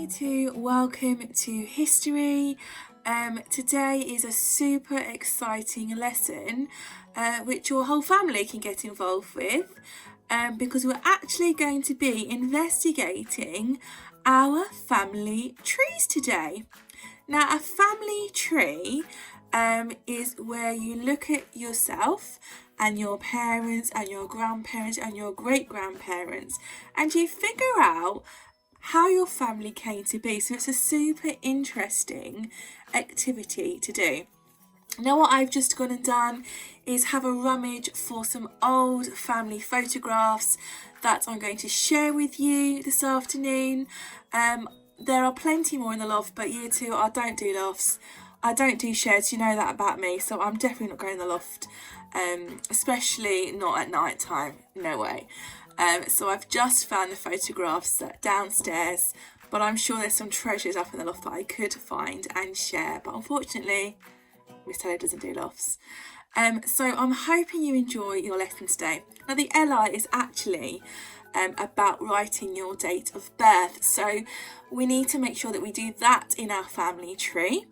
year 2, welcome to history. Today is a super exciting lesson which your whole family can get involved with because we're actually going to be investigating our family trees today. Now, a family tree is where you look at yourself and your parents and your grandparents and your great-grandparents and you figure out how your family came to be. So it's a super interesting activity to do. Now what I've just gone and done is have a rummage for some old family photographs that I'm going to share with you this afternoon. There are plenty more in the loft, but year 2, I don't do lofts. I don't do sheds, you know that about me, so I'm definitely not going in the loft, especially not at night time, no way. So I've just found the photographs downstairs, but I'm sure there's some treasures up in the loft that I could find and share, but unfortunately Miss Taylor doesn't do lofts. So I'm hoping you enjoy your lesson today. Now the LI is actually about writing your date of birth, so we need to make sure that we do that in our family tree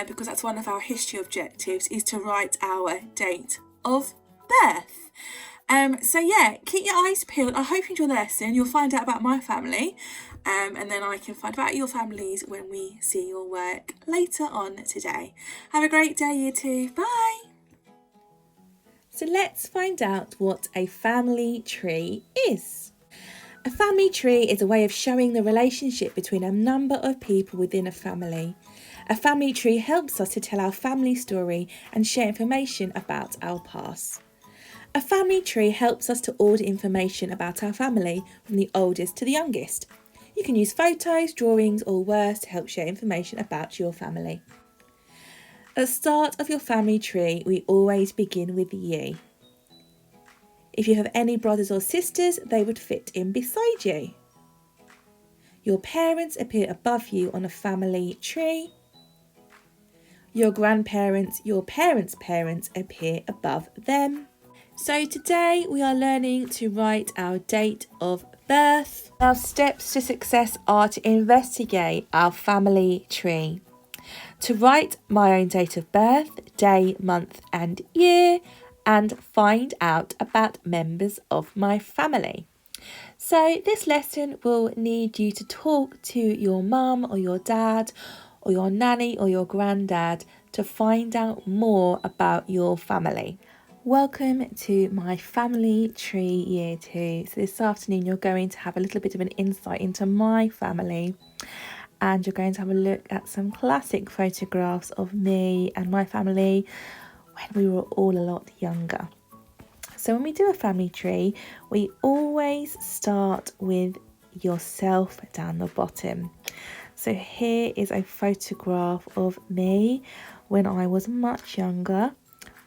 because that's one of our history objectives, is to write our date of birth. So yeah, keep your eyes peeled. I hope you enjoy the lesson. You'll find out about my family and then I can find out your families when we see your work later on today. Have a great day, year 2. Bye. So let's find out what a family tree is. A family tree is a way of showing the relationship between a number of people within a family. A family tree helps us to tell our family story and share information about our past. A family tree helps us to order information about our family from the oldest to the youngest. You can use photos, drawings or words to help share information about your family. At the start of your family tree, we always begin with you. If you have any brothers or sisters, they would fit in beside you. Your parents appear above you on a family tree. Your grandparents, your parents' parents appear above them. So today we are learning to write our date of birth. Our steps to success are to investigate our family tree, to write my own date of birth, day, month and year, and find out about members of my family. So this lesson will need you to talk to your mum or your dad or your nanny or your granddad to find out more about your family. Welcome to my family tree year 2. So this afternoon you're going to have a little bit of an insight into my family and you're going to have a look at some classic photographs of me and my family when we were all a lot younger. So when we do a family tree, we always start with yourself down the bottom. So here is a photograph of me when I was much younger.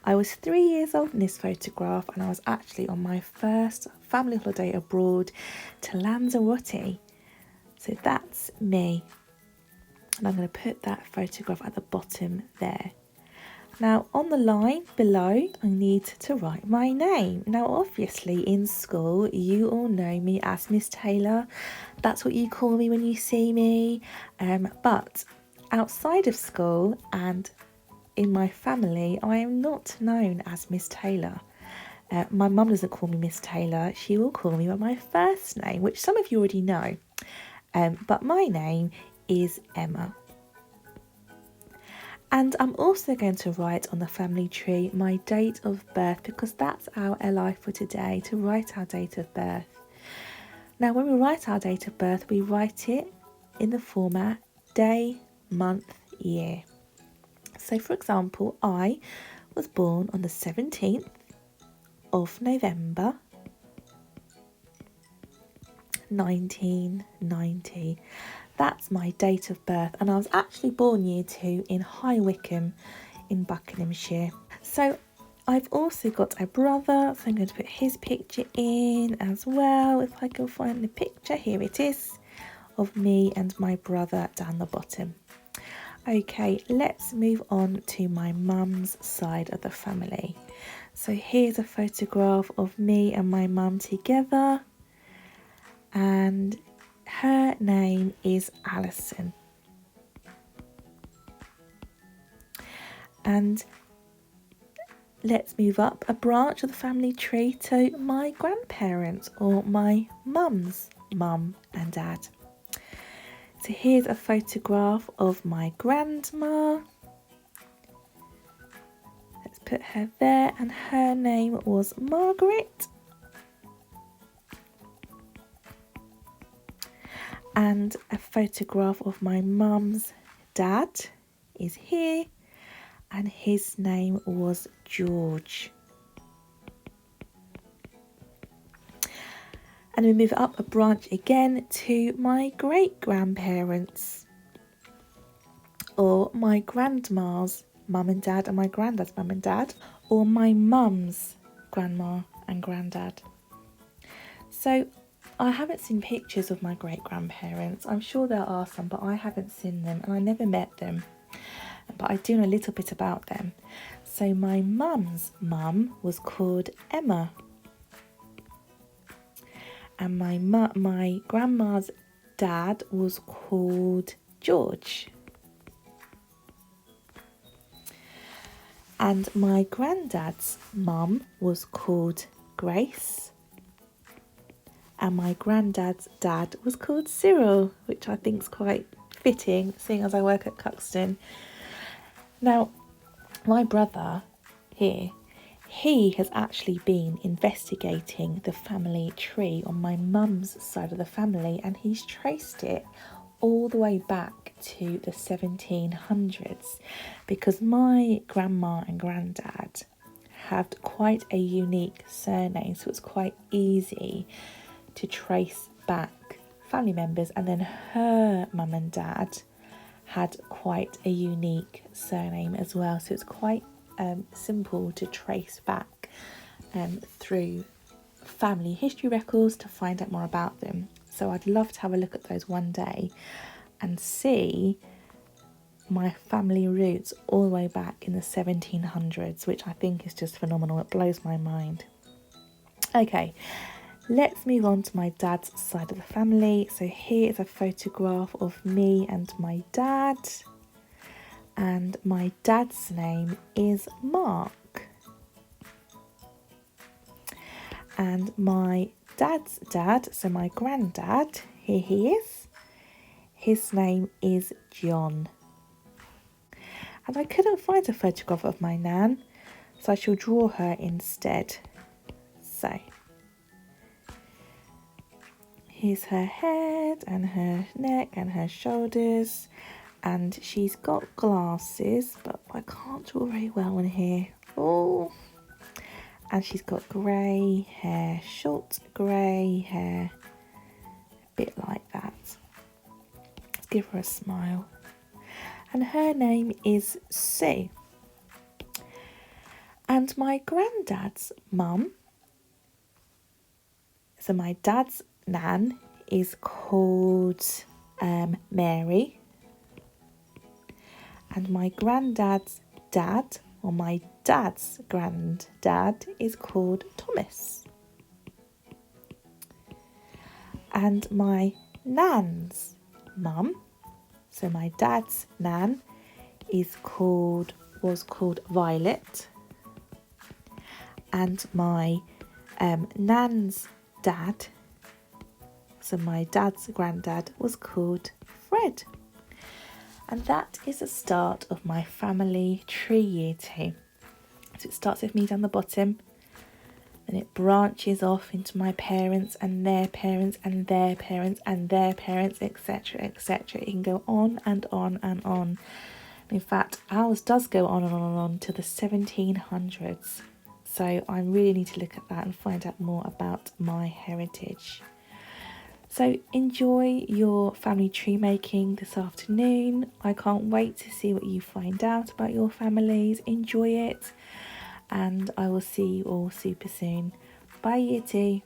I was 3 years old in this photograph and I was actually on my first family holiday abroad to Lanzarote. So that's me. And I'm going to put that photograph at the bottom there. Now on the line below, I need to write my name. Now obviously in school, you all know me as Miss Taylor. That's what you call me when you see me. But outside of school and in my family, I am not known as Miss Taylor. My mum doesn't call me Miss Taylor. She will call me by my first name, which some of you already know. But my name is Emma. And I'm also going to write on the family tree my date of birth because that's our LI for today, to write our date of birth. Now when we write our date of birth, we write it in the format day, month, year. So for example, I was born on the 17th of November 1990. That's my date of birth and I was actually born year 2 in High Wycombe in Buckinghamshire. So I've also got a brother, so I'm going to put his picture in as well. If I can find the picture, here it is, of me and my brother down the bottom. Okay, let's move on to my mum's side of the family. So here's a photograph of me and my mum together. And her name is Alison. And let's move up a branch of the family tree to my grandparents, or my mum's mum and dad. So here's a photograph of my grandma. Let's put her there, and her name was Margaret. And a photograph of my mum's dad is here, and his name was George. And we move up a branch again to my great-grandparents, or my grandma's mum and dad and my granddad's mum and dad, or my mum's grandma and granddad. So I haven't seen pictures of my great-grandparents. I'm sure there are some, but I haven't seen them and I never met them. But I do know a little bit about them. So my mum's mum was called Emma. And my grandma's dad was called George. And my granddad's mum was called Grace. And my granddad's dad was called Cyril, which I think is quite fitting, seeing as I work at Cuxton. Now, my brother here, he has actually been investigating the family tree on my mum's side of the family, and he's traced it all the way back to the 1700s, because my grandma and granddad had quite a unique surname, so it's quite easy to trace back family members. And then her mum and dad had quite a unique surname as well, so it's quite simple to trace back through family history records to find out more about them. So I'd love to have a look at those one day and see my family roots all the way back in the 1700s, which I think is just phenomenal. It blows my mind. Okay, let's move on to my dad's side of the family. So here is a photograph of me and my dad. And my dad's name is Mark. And my dad's dad, so my granddad, here he is. His name is John. And I couldn't find a photograph of my nan, so I shall draw her instead. So here's her head and her neck and her shoulders, and she's got glasses, but I can't draw very well in here. Oh, and she's got grey hair, short grey hair, a bit like that. Let's give her a smile. And her name is Sue. And my granddad's mum, so my dad's nan, is called Mary. And my granddad's dad, or my dad's granddad, is called Thomas. And my nan's mum, so my dad's nan, was called Violet. And my nan's dad, so my dad's granddad, was called Fred. And that is the start of my family tree year 2. So it starts with me down the bottom, and it branches off into my parents and their parents and their parents and their parents, etc, etc. It can go on and on and on. In fact, ours does go on and on and on to the 1700s. So I really need to look at that and find out more about my heritage. So enjoy your family tree making this afternoon. I can't wait to see what you find out about your families. Enjoy it, and I will see you all super soon. Bye, Year 2.